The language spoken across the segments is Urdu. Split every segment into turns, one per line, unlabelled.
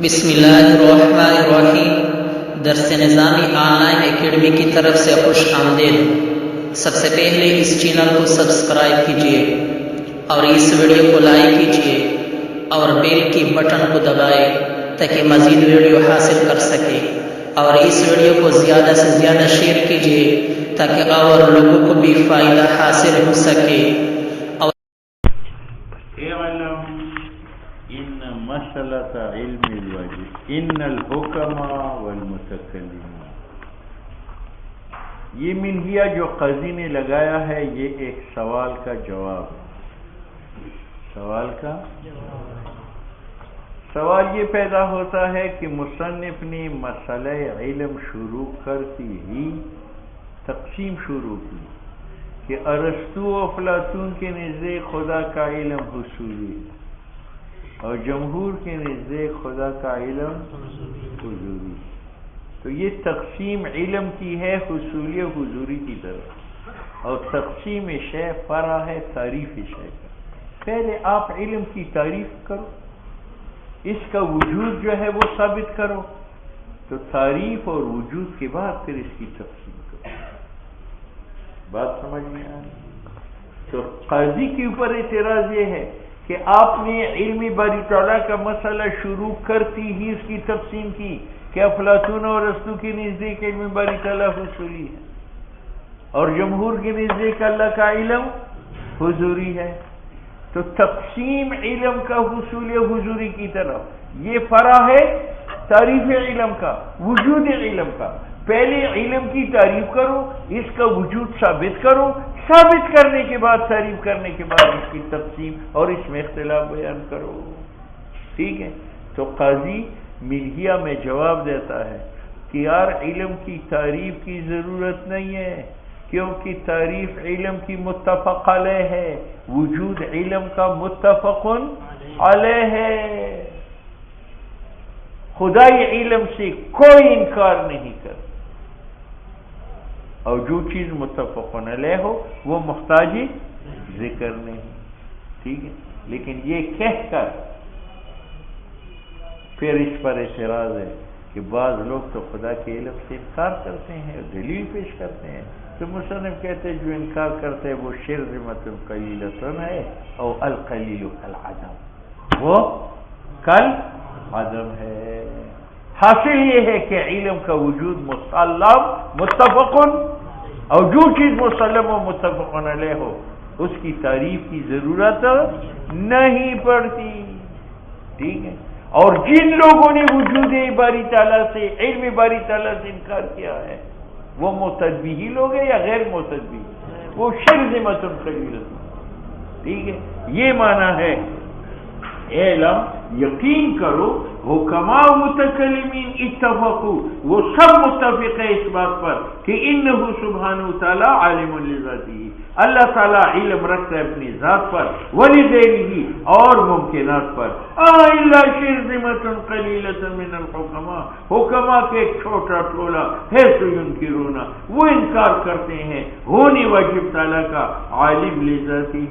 بسم اللہ الرحمن الرحیم۔ درس نظامی آن لائن اکیڈمی کی طرف سے خوش آمدید۔ سب سے پہلے اس چینل کو سبسکرائب کیجیے اور اس ویڈیو کو لائک کیجیے اور بیل کی بٹن کو دبائیں تاکہ مزید ویڈیو حاصل کر سکے، اور اس ویڈیو کو زیادہ سے زیادہ شیئر کیجیے تاکہ اور لوگوں کو بھی فائدہ حاصل ہو سکے۔
مسئلۃ علم الوجہ ان الحکماء والمتکلمین، یہ منہیہ جو قاضی نے لگایا ہے یہ ایک سوال کا جواب ہے۔ سوال یہ پیدا ہوتا ہے کہ مصنف نے مسئلہ علم شروع کرتی ہی تقسیم شروع کی کہ ارسطو و افلاطون کے نزدیک خدا کا علم حصولی ہے اور جمہور کے نزدیک خدا کا علم حضوری۔ تو یہ تقسیم علم کی ہے حصولی و حضوری کی طرف، اور تقسیم شے فرع ہے تعریف شے کا۔ پہلے آپ علم کی تعریف کرو، اس کا وجود جو ہے وہ ثابت کرو، تو تعریف اور وجود کے بعد پھر اس کی تقسیم کرو۔ بات سمجھ میں آ رہی؟ تو قاضی کے اوپر اعتراض یہ ہے کہ آپ نے علم باری تعالیٰ کا مسئلہ شروع کرتی ہی اس کی تقسیم کی کہ افلاطون اور ارسطو کے نزدیک علم باری تعالیٰ حصولی ہے اور جمہور کے نزدیک اللہ کا علم حضوری ہے۔ تو تقسیم علم کا حصولی و حضوری کی طرف یہ فرع ہے تعریف علم کا، وجود علم کا۔ پہلے علم کی تعریف کرو، اس کا وجود ثابت کرو، ثابت کرنے کے بعد تعریف کرنے کے بعد اس کی تقسیم اور اس میں اختلاف بیان کرو۔ ٹھیک ہے؟ تو قاضی ملحیہ میں جواب دیتا ہے کہ یار علم کی تعریف کی ضرورت نہیں ہے، کیونکہ تعریف علم کی متفق علیہ ہے، وجود علم کا متفق علیہ ہے۔ خدائی علم سے کوئی انکار نہیں کرتا، اور جو چیز متفق علیہ ہو وہ محتاج ذکر نہیں۔ ٹھیک ہے؟ لیکن یہ کہہ کر پھر اس پر اعتراض ہے کہ بعض لوگ تو خدا کے علم سے انکار کرتے ہیں اور دلیل پیش کرتے ہیں، تو مصنف کہتے ہیں جو انکار کرتے ہیں وہ شرذمۃ قلیلۃ ہے، اور القلیل کالعدم، وہ کل عدم ہے۔ حاصل یہ ہے کہ علم کا وجود مسلم متفق، اور جو چیز مسلم و متفق علیہ ہو اس کی تعریف کی ضرورت نہیں پڑتی۔ ٹھیک ہے؟ اور جن لوگوں نے وجود باری تعالیٰ سے، علم باری تعالیٰ سے انکار کیا ہے وہ متدبی لوگ ہیں یا غیر متدبی، وہ شرذمۃ قلیلۃ۔ ٹھیک ہے؟ یہ معنی ہے علم یقین کرو حکماء و متکلمین اتفقوا، وہ سب متفق ہے اس بات پر کہ انہ سبحانہ تعالی عالم لذاتہ، اللہ تعالیٰ علم رکھتا ہے اپنی ذات پر، ولغیرہ اور ممکنات پر، الا شرذمۃ قلیلۃ من الحکماء، حکماء کے ایک چھوٹا ٹولہ ہے تو ینکرون، وہ انکار کرتے ہیں ہونے واجب تعالیٰ کا عالم لذاتہ،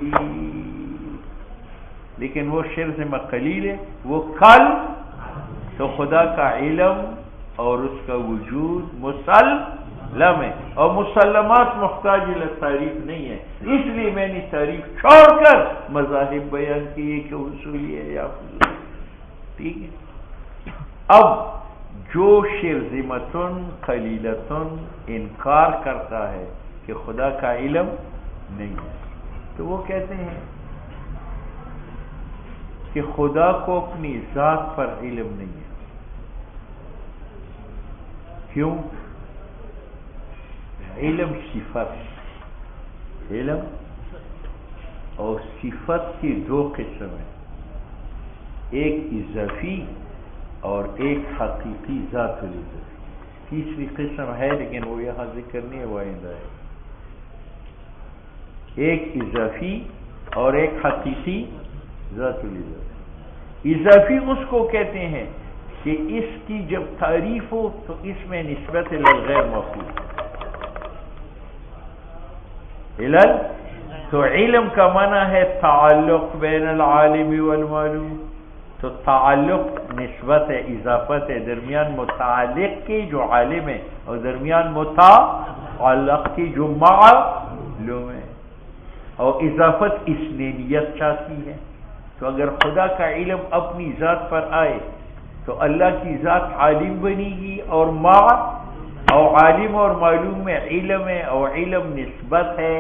لیکن وہ شرذمہ قلیل ہے، وہ کل۔ تو خدا کا علم اور اس کا وجود مسلم ہے، اور مسلمات محتاج تعریف نہیں ہے، اس لیے میں نے تعریف چھوڑ کر مذاہب بیان کیے کہ حصولی ہے یا حضوری۔ ٹھیک ہے؟ اب جو شرذمۃ قلیلۃ انکار کرتا ہے کہ خدا کا علم نہیں ہے، تو وہ کہتے ہیں کہ خدا کو اپنی ذات پر علم نہیں ہے۔ کیوں؟ علم صفت، علم اور صفت کی دو قسم ہیں، ایک اضافی اور ایک حقیقی ذات الاضافی۔ تیسری قسم ہے لیکن وہ یہاں ذکر نہیں ہے، وہ آئندہ ہے۔ ایک اضافی اور ایک حقیقی ذات الاضافی۔ اضافی اس کو کہتے ہیں کہ اس کی جب تعریف ہو تو اس میں نسبت للغیر موجود، تو علم کا معنی ہے تعلق بین العالم والمعلوم، تو تعلق نسبت ہے، اضافت ہے درمیان متعلق کی جو عالم ہے اور درمیان متعلق کی جو معلوم ہے، اور اضافت اسنینیت چاہتی ہے۔ تو اگر خدا کا علم اپنی ذات پر آئے تو اللہ کی ذات عالم بنے گی، اور عالم اور معلوم میں علم ہے، اور علم نسبت ہے،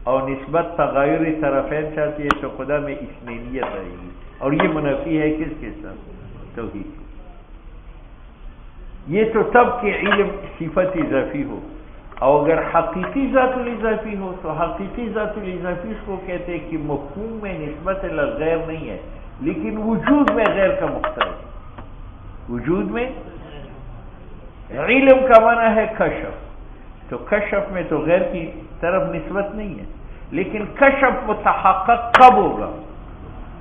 اور نسبت تغیر طرفین چاہتی ہے، تو خدا میں اسنینیت آئے گی، اور یہ منافی ہے کس کے ساتھ؟ توحید۔ یہ تو تب کہ علم صفت اضافی ہو، اور اگر حقیقی ذات الاضافی ہو تو حقیقی ذات الاضافی اس کو کہتے ہیں کہ مفہوم میں نسبت غیر نہیں ہے، لیکن وجود میں غیر کا مختار ہے۔ وجود میں علم کا معنی ہے کشف، تو کشف میں تو غیر کی طرف نسبت نہیں ہے، لیکن کشف متحقق کب ہوگا؟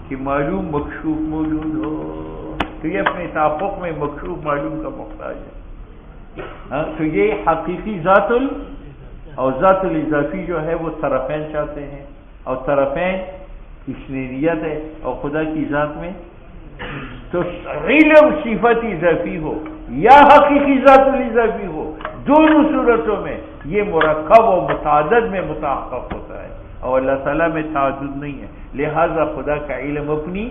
کہ معلوم مکشوف موجود ہو، تو یہ اپنے تحقق میں مکشوف معلوم کا محتاج ہے۔ تو یہ حقیقی ذات اور ذات الاضافی جو ہے وہ طرفین چاہتے ہیں، اور طرفین اسنینیت ہے، اور خدا کی ذات میں تو علم صفت اضافی ہو یا حقیقی ذات الاضافی ہو، دونوں صورتوں میں یہ مرکب و متعدد میں متحقق ہوتا ہے، اور اللہ تعالیٰ میں تعدد نہیں ہے۔ لہذا خدا کا علم اپنی،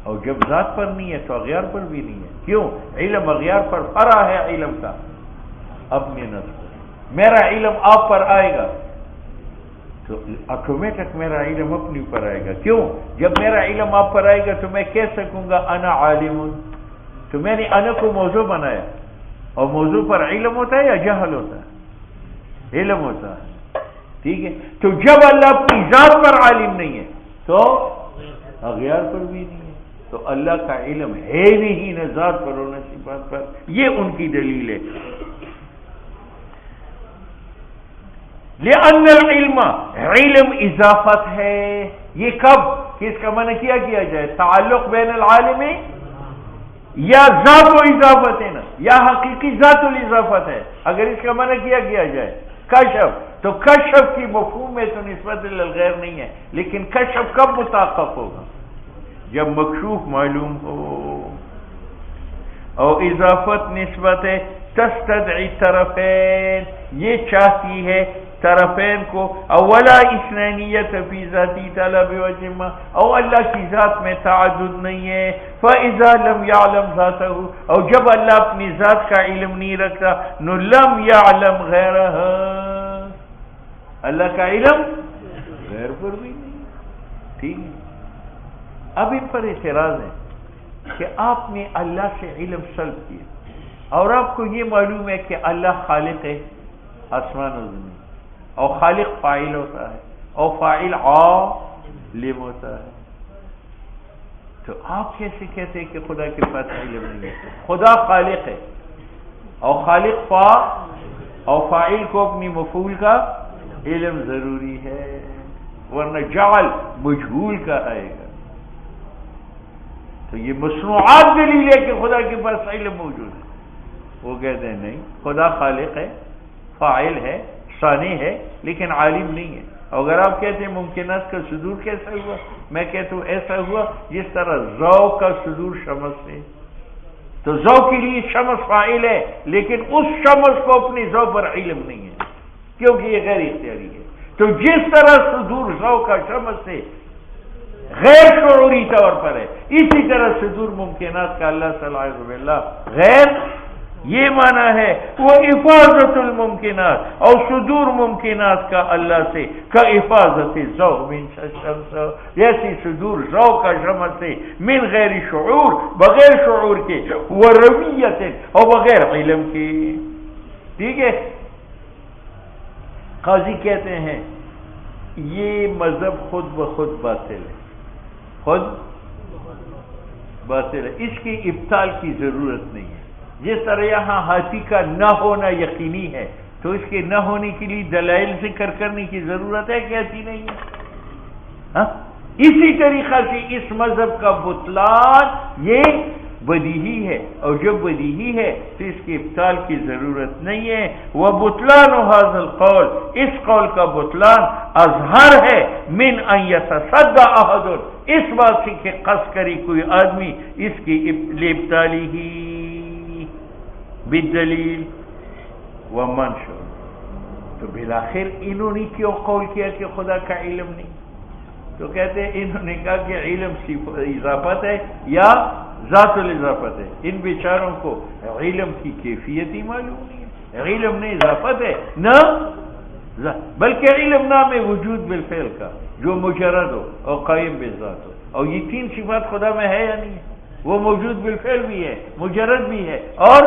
اور جب ذات پر نہیں ہے تو اغیار پر بھی نہیں ہے۔ کیوں؟ علم اغیار پر فرع ہے علم کا اپنے نفس پر۔ میرا علم آپ پر آئے گا تو آٹومیٹک میرا علم اپنی پر آئے گا۔ کیوں؟ جب میرا علم آپ پر آئے گا تو میں کہہ سکوں گا انا عالم، تو میں نے انا کو موضوع بنایا، اور موضوع پر علم ہوتا ہے یا جہل ہوتا ہے؟ علم ہوتا ہے، ٹھیک ہے۔ تو جب اللہ اپنی ذات پر عالم نہیں ہے تو اغیار پر بھی نہیں ہے، تو اللہ کا علم ہے نہیں، نہ ذات پر اور نہ صفات پر۔ یہ ان کی دلیل ہے۔ لأن العلم، علم اضافت ہے۔ یہ کب کس کا معنی کیا جائے؟ تعلق بین العالم یا ذات و اضافت ہے نا، یا حقیقی ذات الاضافت ہے۔ اگر اس کا معنی کیا جائے کشف، تو کشف کی مفہوم میں تو نسبت للغیر نہیں ہے، لیکن کشف کب متحقق ہوگا؟ جب مکشوف معلوم ہو۔ اور اضافت نسبت ہے تستدعی طرفین، یہ چاہتی ہے طرفین کو، اولا اسنانیت فی ذاتی طلب وجمہ، او اللہ کی ذات میں تعدد نہیں ہے، فاذا لم یعلم ذاتہ، اور جب اللہ اپنی ذات کا علم نہیں رکھتا، نو لم یعلم غیرہ، اللہ کا علم غیر پر بھی نہیں۔ ٹھیک ہے، اب ان پر اعتراض ہے کہ آپ نے اللہ سے علم سلب کیا، اور آپ کو یہ معلوم ہے کہ اللہ خالق ہے آسمان و زمین، اور خالق فاعل ہوتا ہے، اور فاعل عالم ہوتا ہے، تو آپ کیسے کہتے ہیں کہ خدا کے پاس علم نہیں ہے؟ خدا خالق ہے، اور خالق اور فاعل کو اپنی مفعول کا علم ضروری ہے، ورنہ جعل مجہول کا آئے گا۔ تو یہ مصنوعات دلیل ہے کہ خدا کے پاس علم موجود ہے۔ وہ کہتے ہیں نہیں، خدا خالق ہے، فاعل ہے، ثانی ہے، لیکن عالم نہیں ہے۔ اگر آپ کہتے ہیں ممکنات کا صدور کیسا ہوا، میں کہتا ہوں ایسا ہوا جس طرح ضو کا صدور شمس سے، تو ضو کے لیے شمس فاعل ہے، لیکن اس شمس کو اپنی ضو پر علم نہیں ہے، کیونکہ یہ غیر اختیاری ہے۔ تو جس طرح صدور ضو کا شمس سے غیر شعوری طور پر ہے، اسی طرح صدور ممکنات کا اللہ صلی اللہ علیہ وسلم غیر، یہ معنی ہے وہ حفاظت الممکنات، اور صدور ممکنات کا اللہ سے کا حفاظت ضو من شمس، جیسی صدور ضو کا شمس سے من غیر شعور، بغیر شعور کے، ورویت، اور بغیر علم کے۔ ٹھیک ہے، قاضی کہتے ہیں یہ مذہب خود بخود باطل ہے، خود باطل ہے، اس کی ابطال کی ضرورت نہیں ہے۔ جس طرح یہاں ہاتھی کا نہ ہونا یقینی ہے، تو اس کے نہ ہونے کے لیے دلائل ذکر کرنے کی ضرورت ہے کہ ایسی نہیں ہے؟ اسی طریقہ سے اس مذہب کا بطلان یہ بدیہی ہے، اور جب بدیہی ہے تو اس کی ابطال کی ضرورت نہیں ہے۔ وَبُطْلَانُ هَذَا الْقَوْلِ، اس قول کا بطلان اظہر ہے من ان یتصدی احد، اس بات سے کہ قصد کری کوئی آدمی اس کی ابطالی ہی بالدلیل ومنشأ۔ تو بالآخر انہوں نے کیوں قول کیا کہ خدا کا علم نہیں؟ تو کہتے ہیں انہوں نے کہا کہ علم اضافت ہے یا ذات الاضافت ہے۔ ان بیچاروں کو علم کی کیفیت ہی معلوم نہیں ہے۔ علم نے اضافت ہے نہ بلکہ علم نام ہے وجود بالفعل کا، جو مجرد ہو اور قائم بذات ہو، اور یہ تین صفات خدا میں ہے یا نہیں ہے؟ وہ موجود بالفعل بھی ہے، مجرد بھی ہے، اور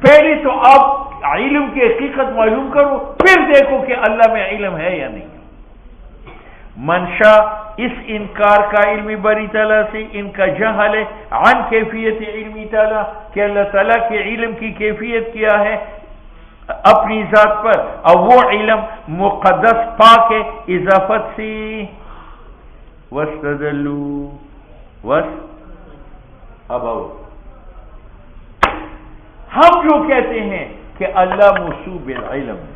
پہلے تو آپ علم کی حقیقت معلوم کرو، پھر دیکھو کہ اللہ میں علم ہے یا نہیں۔ منشا اس انکار کا علمی باری تعالیٰ سے ان کا جہل ہے عن کیفیت علمی تعالیٰ، کہ اللہ تعالیٰ کے علم کی کیفیت کیا ہے اپنی ذات پر، اور وہ علم مقدس پاک ہے اضافت سے۔ وَاسْتَدَلُّوا ہم جو کہتے ہیں کہ اللہ موصوف بالعلم ہے،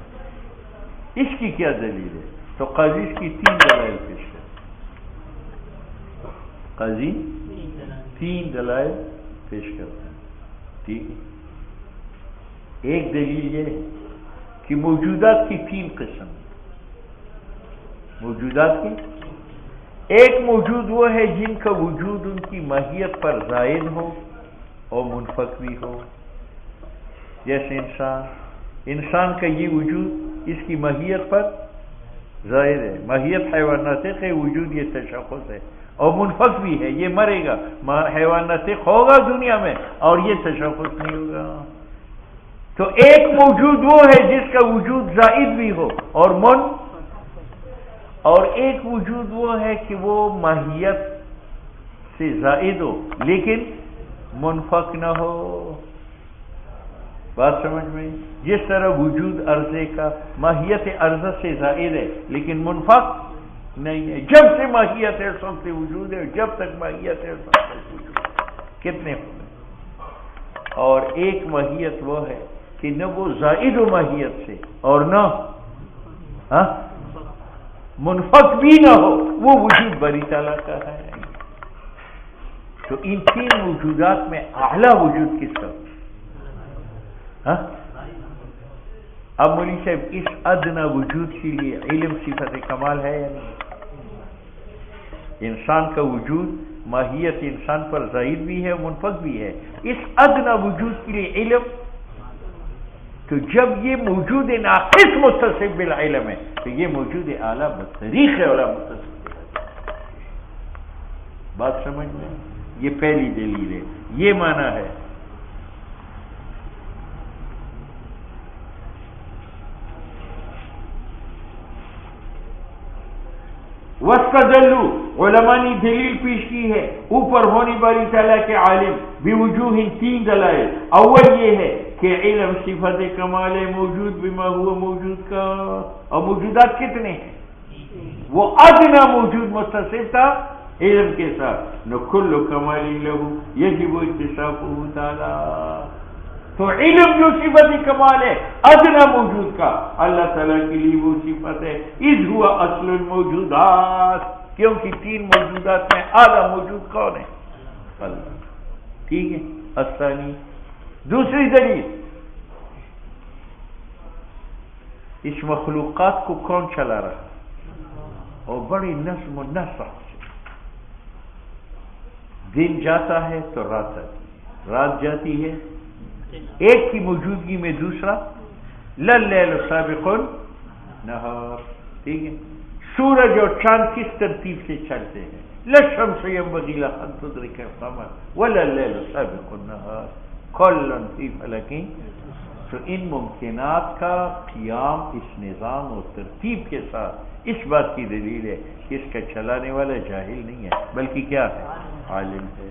اس کی کیا دلیل ہے؟ تو قاضی اس کی تین دلائل پیش کرتے، قاضی تین دلائل پیش کرتے ہیں، ٹھیک ہے؟ ایک دلیل یہ ہے کہ موجودات کی تین قسم، موجودات کی ایک موجود وہ ہے جن کا وجود ان کی ماہیت پر زائد ہو اور منفک بھی ہو، جیسے انسان کا یہ وجود اس کی ماہیت پر ظاہر ہے، ماہیت حیوان ناطق ہے، وجود یہ تشخص ہے، اور منفک بھی ہے، یہ مرے گا، حیوان ناطق ہوگا دنیا میں اور یہ تشخص نہیں ہوگا۔ تو ایک موجود وہ ہے جس کا وجود زائد بھی ہو اور ایک وجود وہ ہے کہ وہ ماہیت سے زائد ہو لیکن منفک نہ ہو۔ بات سمجھ میں؟ جس طرح وجود عرضے کا ماہیت عرضہ سے زائد ہے لیکن منفک نہیں ہے، جب سے ماہیت ہے سب سے وجود ہے، جب تک ماہیت ہے سب سے وجود ہے۔ کتنے ہوئے؟ اور ایک ماہیت وہ ہے کہ نہ وہ زائد و ماہیت سے اور نہ منفک بھی نہ ہو، وہ وجود باری تعالیٰ کا ہے۔ تو ان تین موجودات میں اعلیٰ وجود کس کا؟ اب مولی صاحب اس ادنا وجود کے لیے علم صفت کمال ہے یا نہیں؟ انسان کا وجود ماہیت انسان پر زائد بھی ہے منفک بھی ہے، اس ادنا وجود کے لیے علم، تو جب یہ موجود ناقص متصف بالعلم ہے تو یہ موجود اعلیٰ بطریق اولا متصف بالعلم۔ بات سمجھ میں؟ یہ پہلی دلیل ہے، یہ معنی ہے۔ وَاسْتَدَلُّوا علماء نے دلیل پیش کی ہے اوپر ہونے والی تعالیٰ کے عالم بوجوہ تین دلائل۔ اول یہ ہے کہ علم صفت کمال ہے موجود بما ہوا موجود کا، اور موجودات کتنے ہیں؟ وہ ادنا موجود متصف تھا علم کے ساتھ، نہ کل کمال لہو یجب اتصافہ تعالی۔ تو علم جو صفت کمال ہے ادنا موجود کا، اللہ تعالیٰ کے لیے وہ صفت ہے اذ ہوا اصل الموجودات، کیونکہ تین موجودات میں اعلیٰ موجود کون ہے؟ اللہ۔ ٹھیک ہے؟ الثانی دوسری دلیل، اس مخلوقات کو کون چلا رہا؟ اور بڑی نظم و نسق سے، دن جاتا ہے تو رات آتی ہے، رات جاتی ہے ایک کی موجودگی میں دوسرا، للیل سابق النہار۔ ٹھیک ہے؟ سورج اور چاند کس ترتیب سے چلتے ہیں؟ للشمس ينبغي لها ان تدرك القمر ولا الليل سابق النهار كل في فلك۔ تو ان ممکنات کا قیام اس نظام و ترتیب کے ساتھ اس بات کی دلیل ہے کہ اس کا چلانے والا جاہل نہیں ہے بلکہ کیا ہے؟ عالم ہے۔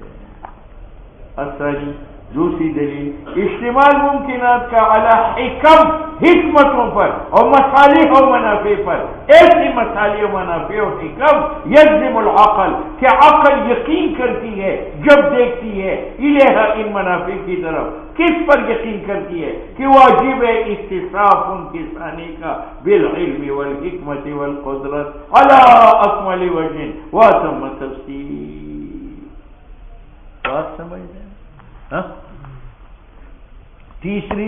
الثانی دوسری دلیل اشتمال ممکنات کا علی حکم حکمتوں پر اور مصالح و منافع پر، ایسی مصالح و منافع و حکم یلزم العقل کہ عقل یقین کرتی ہے جب دیکھتی ہے الیہا ان منافع کی طرف، کس پر یقین کرتی ہے کہ واجب ہے اتصاف ان کے ثانی کا بالعلم والحکمت والقدرت علی اکمل وجہ واتم تفصیل۔ بات سمجھ رہے ہیں؟ تیسری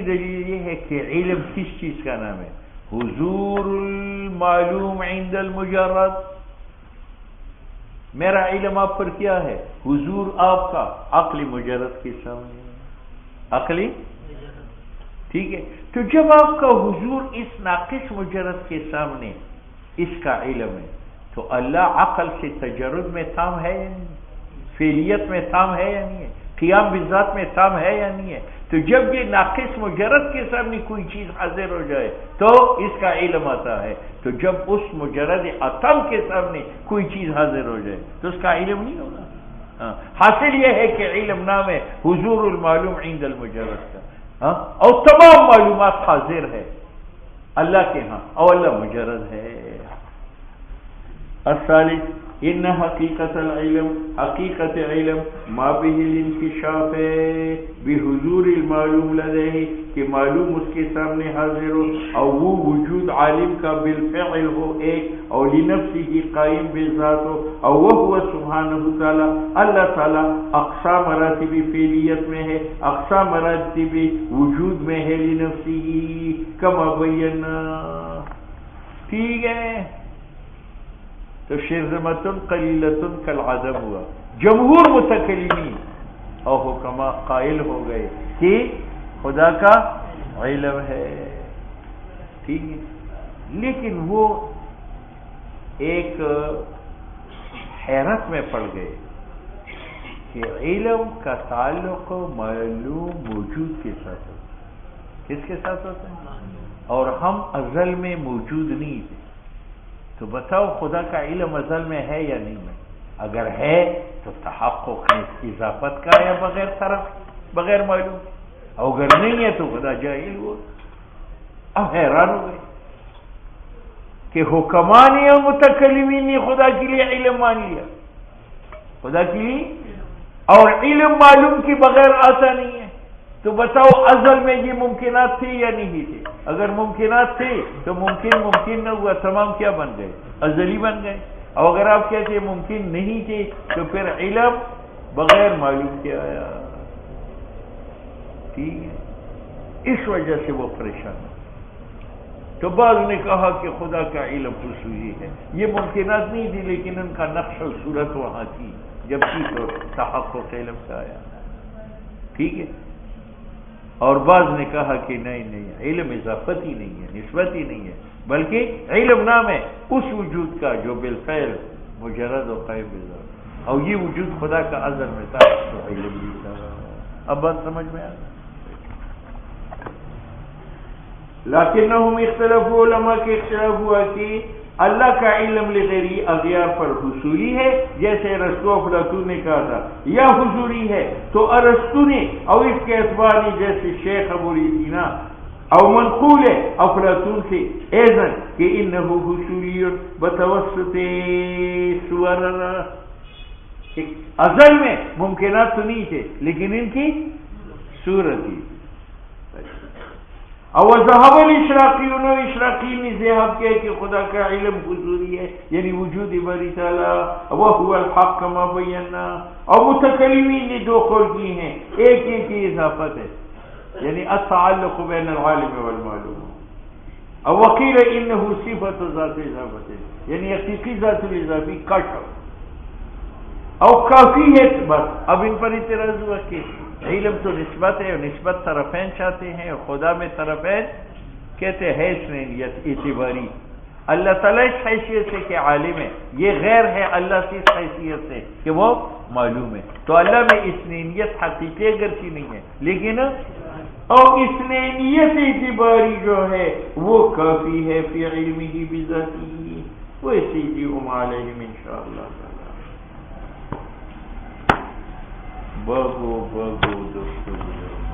دلیل یہ ہے کہ علم کس چیز کا نام ہے؟ حضور المعلوم عند المجرد۔ میرا علم آپ پر کیا ہے؟ حضور آپ کا عقلی مجرد کے سامنے، عقلی ٹھیک ہے۔ تو جب آپ کا حضور اس ناقص مجرد کے سامنے اس کا علم ہے تو اللہ عقل سے تجرد میں تام ہے یا نہیں؟ فعلیت میں تام ہے یا نہیں ہے؟ قیام بالذات میں تام ہے یا نہیں ہے؟ تو جب یہ ناقص مجرد کے سامنے کوئی چیز حاضر ہو جائے تو اس کا علم آتا ہے، تو جب اس مجرد اتم کے سامنے کوئی چیز حاضر ہو جائے تو اس کا علم نہیں ہوگا۔ حاصل یہ ہے کہ علم نام ہے حضور المعلوم عند المجرد کا، اور تمام معلومات حاضر ہے اللہ کے ہاں اور اللہ مجرد ہے۔ الثالث ان حقیقت العلم، حقیقت علم ما به الانکشاف بحضور المعلوم لدیہ کہ معلوم اس کے سامنے حاضر ہو، اور وہ وجود عالم کا بالفعل ہو ایک، اور لنفسہ قائم بالذات ہو، اور وہ سبحانہ تعالی اللہ تعالی اقصا مراتب فعلیت میں ہے، اقصا مراتب وجود میں ہے لنفسہ کما بینا۔ ٹھیک ہے، تو شرذمتن قلیلتن کالعدم ہوا۔ جمہور متکلمین اور حکما قائل ہو گئے کہ خدا کا علم ہے، ٹھیک ہے، لیکن وہ ایک حیرت میں پڑ گئے کہ علم کا تعلق معلوم موجود کے ساتھ ہوتا ہے۔ کس کے ساتھ ہوتا ہے؟ اور ہم ازل میں موجود نہیں تھے، تو بتاؤ خدا کا علم ازل میں ہے یا نہیں ہے؟ اگر ہے تو تحقق اضافت کا ہے بغیر معلوم، اور اگر نہیں ہے تو خدا جاہل ہوا۔ اب حیران ہو گئے کہ حکمان اور متکلمین نے خدا کے لیے علم مان لیا، خدا کے لیے، اور علم معلوم کے بغیر آتا نہیں ہے۔ تو بتاؤ ازل میں یہ ممکنات تھے یا نہیں تھے؟ اگر ممکنات تھے تو ممکن نہ ہوا، تمام کیا بن گئے؟ ازلی بن گئے۔ اور اگر آپ کہتے ہیں ممکن نہیں تھے تو پھر علم بغیر معلوم کیا آیا؟ ٹھیک ہے، اس وجہ سے وہ پریشان ہے۔ تو بعض نے کہا کہ خدا کا علم خصوصی ہے، یہ ممکنات نہیں تھی لیکن ان کا نقش و صورت وہاں تھی جب کی تو تحقق علم کا آیا، ٹھیک ہے۔ اور بعض نے کہا کہ نہیں، علم اضافت ہی نہیں ہے، نسبت ہی نہیں ہے، بلکہ علم نام ہے اس وجود کا جو بالفعل مجرد و قائم بذات، اور یہ وجود خدا کا ازل میں تھا تو علم بھی تھا۔ اب بات سمجھ میں آ گئی؟ لیکنہم اختلاف علماء کے اختلاف ہوا کہ اللہ کا علم لغیری اغیار پر حصولی ہے، جیسے ارسطو افلاطون نے کہا تھا، یا حضوری ہے تو ارسطو نے اور اس کے اتباع نے جیسے شیخ ابو سینا، اور منقول ہے افلاطون سے ایضاً کہ انہ حصولی بتوسط صور، ازل میں ممکنات تو نہیں تھے لیکن ان کی صورت ہی۔ اور ذہب الاشراقیون، اشراقی نے ذہاب کیا کہ خدا کا علم حضوری ہے، یعنی وجود باری تعالیٰ، وہو الحق کما بینا۔ اور متکلمین نے دو قول کی ہیں، ایک یہ کہ اضافت ہے، یعنی التعلق بین العالم والمعلوم، اور وقیل انہ صفت ذات اضافت ہے، یعنی حقیقی ذات الاضافی کشف، اور کافی ہے بس۔ اب ان پر اعتراض ہوا کہ علم تو نسبت ہے، اور نسبت طرفین چاہتے ہیں، اور خدا میں طرفین کہتے ہیں حیثیت اعتباری۔ اللہ تعالیٰ اس حیثیت سے کہ عالم ہے، یہ غیر ہے اللہ سے اس حیثیت سے کہ وہ معلوم ہے۔ تو اللہ میں اثنینیت حقیقی اگرچہ نہیں ہے لیکن اور اثنینیت اعتباری جو ہے وہ کافی ہے فی علمہ بذاتہ، وہ اسی ہم علیہم انشاءاللہ تعالی۔ بگو بگو دست گلر